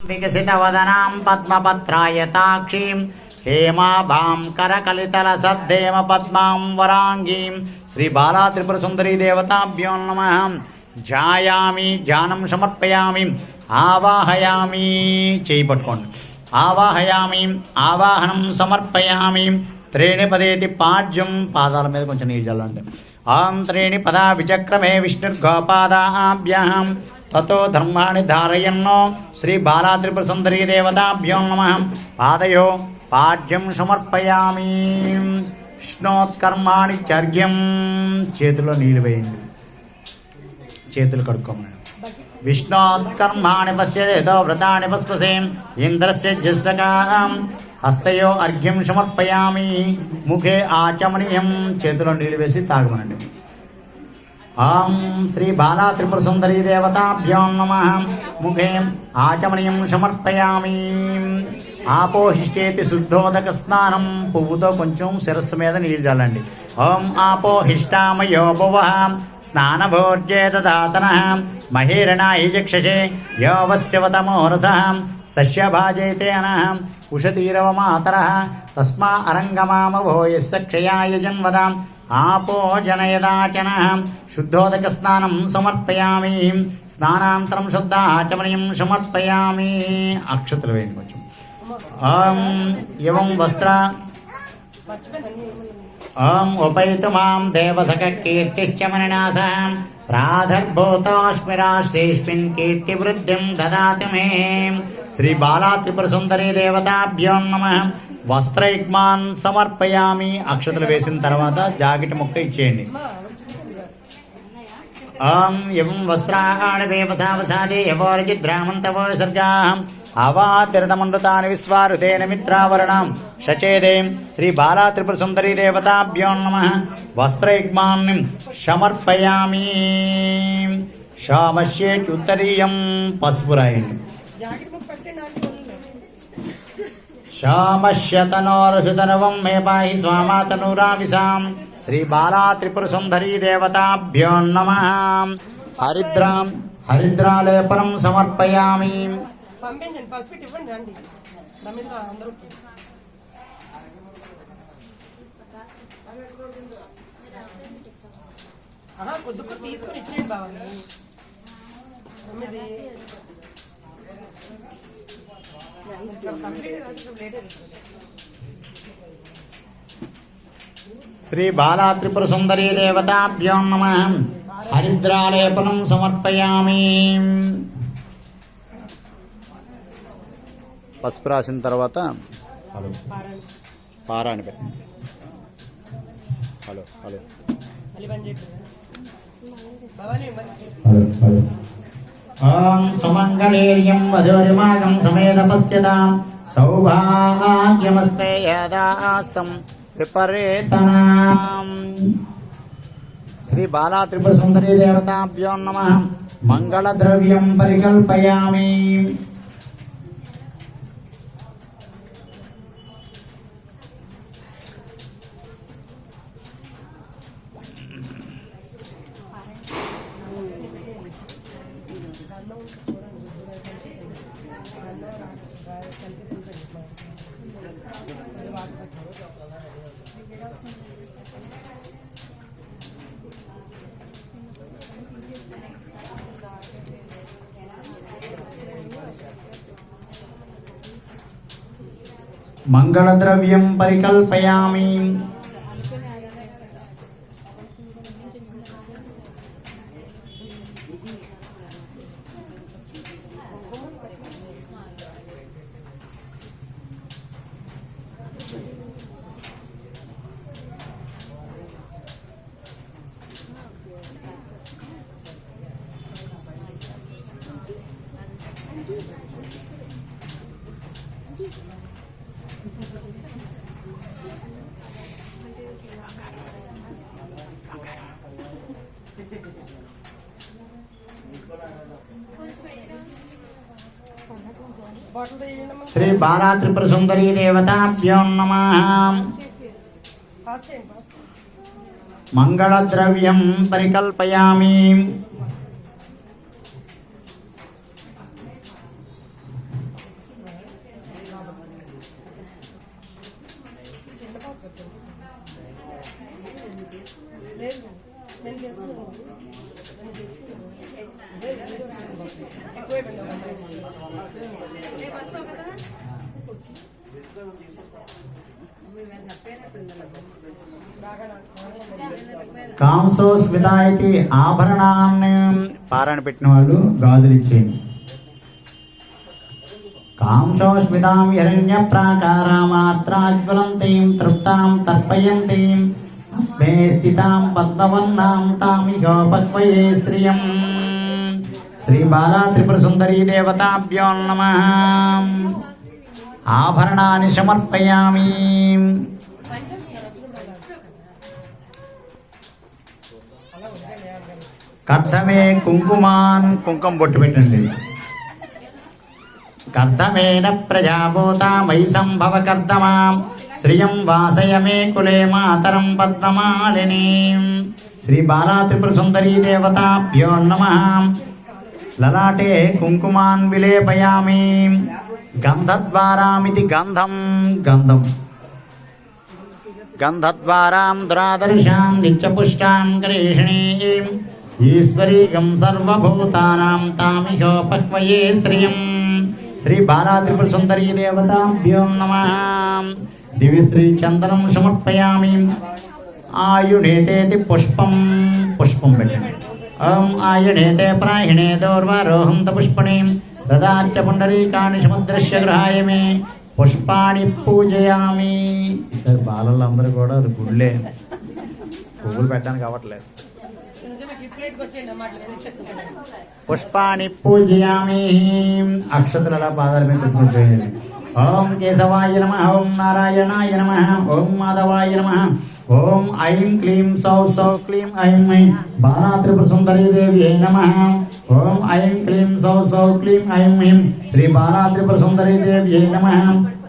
विकसितवदनां पद्मपत्रायताक्षीं हेमाभां करकलितलसद्धेम पद्मां वरांगीं श्री बाला त्रिपुरसुंदरी देवताभ्यो नमः। ध्यायामि ध्यानं समर्पयामि आवाहयामि చేయి పట్టుకోండి ఆవాహయామి ఆవాహనం సమర్పయామి త్రేణి పదేతి పాద్యం పాదాల మీద కొంచెం నీళ్ళు చల్లండి ఆం త్రేణి పదా విచక్రమే విష్ణుర్గోపాదాభ్యాం ततो धर्माणि धारयन्नो श्री बाला त्रिपुरसुंदरी देवताभ्यो नमः। पादयो पाद्यं समर्पयामि विष्णोत्कर्माणि चर्घ्यं చేతిలో నీళ్ళు వేయండి చేతులు కడుక్కోమని विष्णोत्कर्माणि पश्येतो व्रतानि पस्पसे इंद्रस्य जस्सकां हस्तयो अर्घ्यं समर्पयामि मुखे आचमनीयं చేతిలో నీళ్ళు వేసి తాగమనండి। आं श्री बाला त्रिपुरसुंदरी देवताभ्यो नमः। मुखे आचमनीयं समर्पयामि आपोहिष्टेति शुद्धोदक स्नानं पुव्वुतो కొంచెం శిరస్సు మీద నీళ్ళు చల్లండి। ఓం ఆపోహిష్టామయో భువః స్నానభోర్జే దదాతనః మహేరణాయ చక్షసే యోవస్యవతమోరసః తస్య భాజేతే అనః ఉషతీరవ మాతరః తస్మా అరంగమామభో యస్య క్షయాయ జన్మదాం आपो जनयदाचन शुद्धोदक स्नानं समर्पयामि स्नानान्तरं शुद्धाचमनीयं समर्पयामि अक्षतలు వేయండి కొంచెం। ओम एवं वस्त्र ओम उपैतु मां देवसख कीर्तिश्च मनिनासः प्रादर्भूतोऽस्मि राष्ट्रेऽस्मिन् कीर्तिवृद्धिं ददातु मे। श्री बाला त्रिपुरसुंदरी देवताभ्यो नमः। వస్త్రయుగ్మాన్ సమర్పయామి అక్షతలు వేసిన తర్వాత జాకెట్ ముక్క ఇచ్చేయండి। ఓం యం వస్త్రాణి వేపసావసాదే యవోర్జిద్రామంతవో సర్గాః అవాతిరతమనృతాని విశ్వారుతేన మిత్రావరణం శచేదే శ్రీ బాలా త్రిపురసుందరీ దేవతాభ్యో నమః। వస్త్రయుగ్మాన్ సమర్పయామి శామశ్యేతుత్తరీయం పసుపు రాయండి। श्यामश्यतनोरसुतनवं मे पाहि स्वामातनूराविशां श्री बाला त्रिपुरसुंदरी देवताभ्यो नमः। हरिद्रालेपनं समर्पयामि। श्री बाला त्रिपुरसुंदरी देवताभ्यो नमः। हरिद्रालेपनं समर्पयामि। పసుపు రాసిన తర్వాత పారాని పెట్టండి। హలో హలో ओम सुमंगलेर्यं वधूरिमागं समेतपश्यतां सौभाग्यमस्मे यदास्तं विपरेतनां। श्री बाला त्रिपुरसुंदरी देवताभ्यो नमः। मंगलद्रव्यं परिकल्पयामि। मंगलद्रव्यं परिकल्पयामि। श्री बाला त्रिपुरसुंदरी देवताभ्यो नमः। मंगलद्रव्यं परिकल्पयामि। కాంసోస్మిత ఇది ఆభరణాన్ని పారాయణ పెట్టిన వాళ్ళు గాజులు ఇచ్చేయండి. కాంసోస్మితాం హిరణ్య ప్రాకారామాత్రాజ్వలంతీం తృప్తాం తర్పయంతీం మే స్థితాం పద్మవన్నాం తామిహోపక్వయే శ్రియం. శ్రీ బాలా త్రిపుర సుందరీ దేవతాభ్యో నమః. ఆభరణాన్ని సమర్పయామి. కర్ధమే కుంకుమాన్ కుంకుమ బొట్టు పెట్టండి. కర్ధమేన ప్రజాభూత మయి సంభవ కర్దమా శ్రియం వాసయ మే కులే మాతరం పద్మమాలిని. శ్రీ బాలా త్రిపుర సుందరీ దేవతాభ్యో నమః. లలాటే కుంకుమాన్ విలేపయామి. గంధద్వారామితి గంధం గంధం గంధద్వారాం దురాదర్శాం నిత్యపుష్టాం కరీషిణీం ఈశ్వరీగం సర్వభూతానాం తామిహోపక్వయే శ్రియం. శ్రీ బాలా త్రిపుర సుందరీ దేవతాభ్యో నమః. దివిశ్రీ చందనం సమర్పయామి. ఆయుణేతేతి పుష్పం పుష్పం పెట్టండి. ఓం ఆయుణేతే ప్రాహిణే దౌర్వారోహంత పుష్పణీం దదాత్య పుండరీకాని సముద్రస్య గృహాయ మే పుష్పాణి పూజయామి. ఈసారి బాలలందరూ కూడా అది గుళ్ళే పువ్వులు పెట్టడానికి అవ్వట్లేదు. పుష్పాణి పూజయామి. అక్షతలు అలా పాదాల మీద పెట్టుకుని చేయండి. ఓం కేశవాయ నమః. ఓం నారాయణాయ నమః. ఓం మాధవాయ నమః. ఓం ఐం క్లీం సౌ సౌ క్లీం ఐం ఐం బాలా త్రిపుర సుందరీ దేవ్యై నమః. ఓం ఐం క్లీం సౌ సౌ క్లీం ఐం ఐం శ్రీ బాలా త్రిపుర సుందరీ దేవ్యై నమః.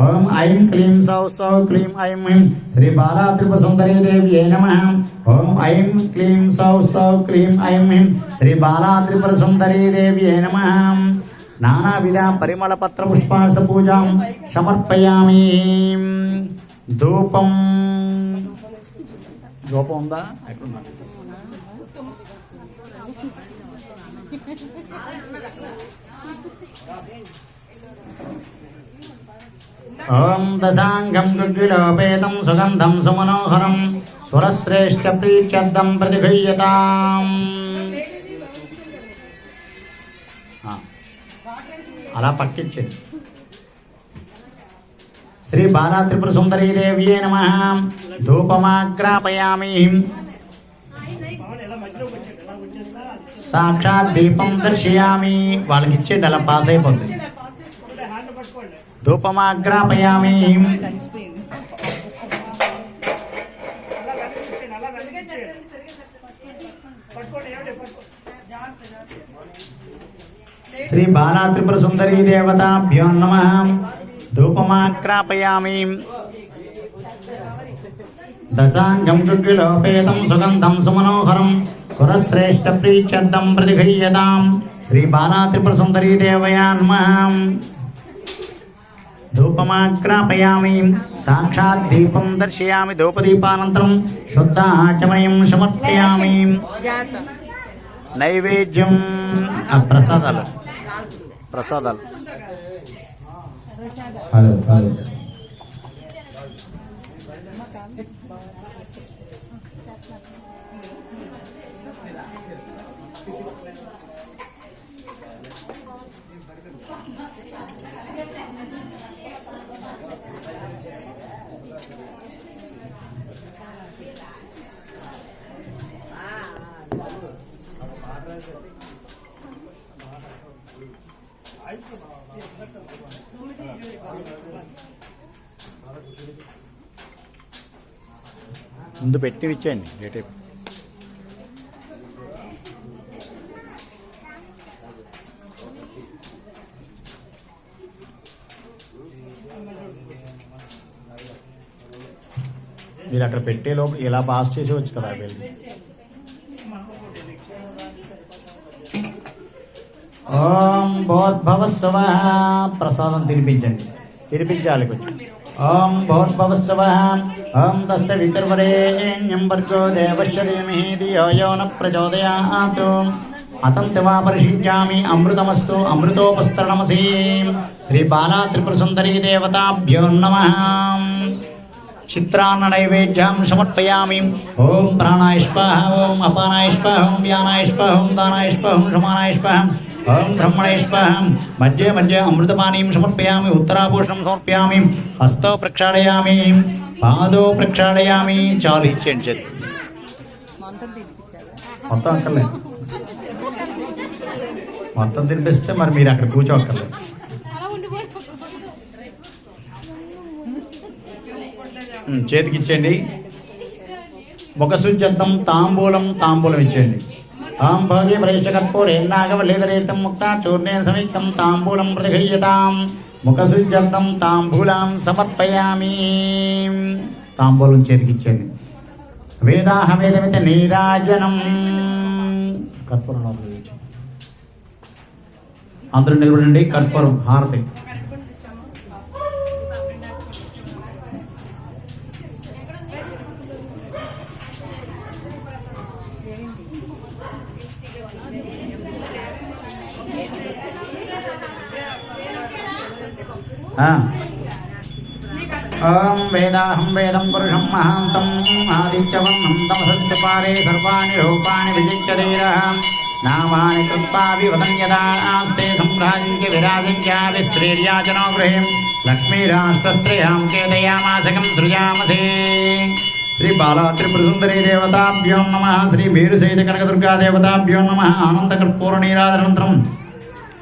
ఓం ఐం క్లీం సౌ సౌ క్లీం ఐం ఐం శ్రీ బాలా త్రిపుర సుందరీ దేవ్యై నమః. ఓం ఐం క్లీం సౌ సౌ క్లీం ఐం ఐం శ్రీ బాలా త్రిపుర సుందరీ దేవ్యై నమః. నానావిధ పరిమళ పత్ర పుష్పాస్త పూజాం సమర్పయామి. ధూపం ధూపం ఉందా? ఎక్కడున్నా? ఓం దశాంగం గుగ్గిలోపేతం సుగంధం సుమనోహరం సురశ్రేష్ఠ ప్రీత్యర్థం ప్రతిగృహ్యతాం. అలా పక్కించండి. శ్రీ బాలా త్రిపుర సుందరీ దేవ్యే నమః. ధూపమాగ్రాపయామి. సాక్షాత్ దీపం దర్శయామి. వాళ్ళకి ఇచ్చేది అలా పాస్ అయిపోతుంది. ధూపమాగ్రాపయామి. శ్రీ బాలా త్రిపుర సుందరీ దేవతాభ్యో నమః. ధూపమాగ్రాపయామి. దశాంగం గుగ్గిలోపేతం సుగంధం సుమనోహరం సురశ్రేష్ఠ ప్రీత్యర్థం ప్రతిగృహ్యతాం. శ్రీ బాలా త్రిపుర సుందరీ దేవయా నమః. ధూపమాగ్రాపయామి. సాక్షాత్ దీపం దర్శయామి. ధూపదీపానంతరం శుద్ధ ఆచమయం సమర్పయామి. నైవేద్యం ప్రసాదాలు ప్రసాదాలు హలో హలో ముందు పెట్టి ఇచ్చేయండి. రేటే మీరు అక్కడ పెట్టే లోపల ఇలా పాస్ చేసేవచ్చు కదా. వెళ్ళి ఓం భోద్భవస్సవ ప్రసాదం తినిపించండి. తినిపించాలి కొంచెం. ఓం భూర్భువస్సవః ఓం తస్య వితుర్వరేణ్యం భర్గో దేవస్య ధీమహి ధియో యో న ప్రచోదయాత్ అతంతివా పరిషించామి అమృతమస్తు అమృతోపస్తరణమసి. శ్రీ బాలా త్రిపుర సుందరీ దేవతాభ్యో నమః. చిత్రాన్న నైవేద్యం సమర్పయామి. ఓం ప్రాణాయ స్వాహ ఓం అపానాయ స్వాహ ఓం వ్యానాయ స్వాహ ఓం దానాయ స్వాహ ఓం సమానాయ స్వాహ ఓం బ్రహ్మణే స్వాహ. మధ్య మధ్య అమృతపానీయం సమర్పయామి. ఉత్తరాభూషణం సమర్పయామి. హస్తో ప్రక్షాళయామి. పాదో ప్రక్షాళయామి. చాలు ఇచ్చేయండి. మొత్తం అక్కర్లేదు. మొత్తం తినిపిస్తే మరి మీరు అక్కడ కూర్చోక్కర్లేదు. చేతికిచ్చేయండి. ముఖశుద్ధం తాంబూలం తాంబూలం ఇచ్చేయండి. ఆం భోగి ప్రేక్షకర్పూరేన్నాగవలేదరేతం ముక్త చూర్ణేన సమీకం తాంబూలం ప్రతిఘయ్యతాం. ముఖశుద్ధం తాంబూలాం సమర్పయామి. తాంబూలం చేతికిచ్చేయండి. వేదాహ వేదమిత నీరాజనం. కర్పూరం అందరూ నిలబడండి. కర్పూరం హారతి. ఓం వేదాహం వేదం పురుషం మహాంతం ఆదిత్యవర్ణం తమసస్య పారే సర్వాణి రూపాణి విజిత్య ధీరః నామాని కృత్వా వివదం యదా ఆస్తే సంభ్రాజించ విరాజించ విస్త్రీర్యాచనో గృహే లక్ష్మీరాష్ట్రస్త్రయాం కేతయామాసకం సృజామధే. శ్రీ బాలా త్రిపుర సుందరీ దేవతాభ్యో నమః. శ్రీ భీరుసైత కనకదుర్గా దేవతాభ్యో నమః. ఆనంద కర్పూర నీరాజనంతరం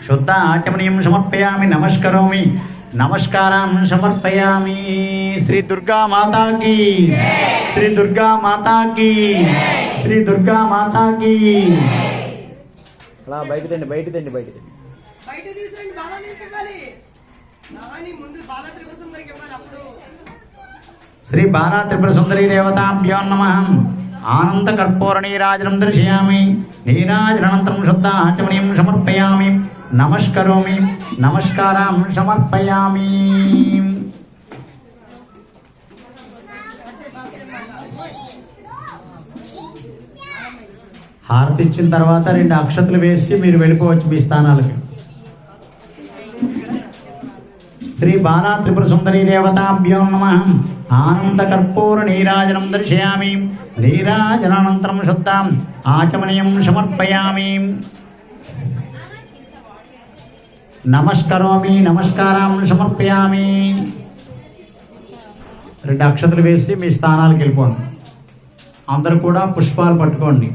శుద్ధ ఆచమనీయం సమర్పయామి. నమస్కరోమి. నమస్కారం సమర్పయామి. శ్రీ దుర్గా మాతాకి. శ్రీ దుర్గా మాతాకి. శ్రీ దుర్గా మాతాకి. అలా బయట తండి బయట తండి బయట తండి. శ్రీ బాలా త్రిపుర సుందరీ దేవతాభ్యో నమః. ఆనంద కర్పూర నీరాజనం దర్శయామి. నీరాజనంతరం శుద్ధ ఆచమనీయం సమర్పయామి. నమస్కరోమి. నమస్కారం సమర్పయామి. హారతి ఇచ్చిన తర్వాత 2 అక్షతలు వేసి మీరు వెళ్ళిపోవచ్చు మీ స్థానాలకి. శ్రీ బాలా త్రిపుర సుందరీ దేవతాభ్యో నమః. ఆనంద కర్పూర నీరాజనం దర్శయామి. నీరాజనానంతరం శుద్ధం ఆచమనీయం సమర్పయామి. నమస్కరోమి. నమస్కారం సమర్పయామి. 2 అక్షతలు వేసి మీ స్థానాలకు వెళ్ళిపోండి. అందరూ కూడా పుష్పాలు పట్టుకోండి.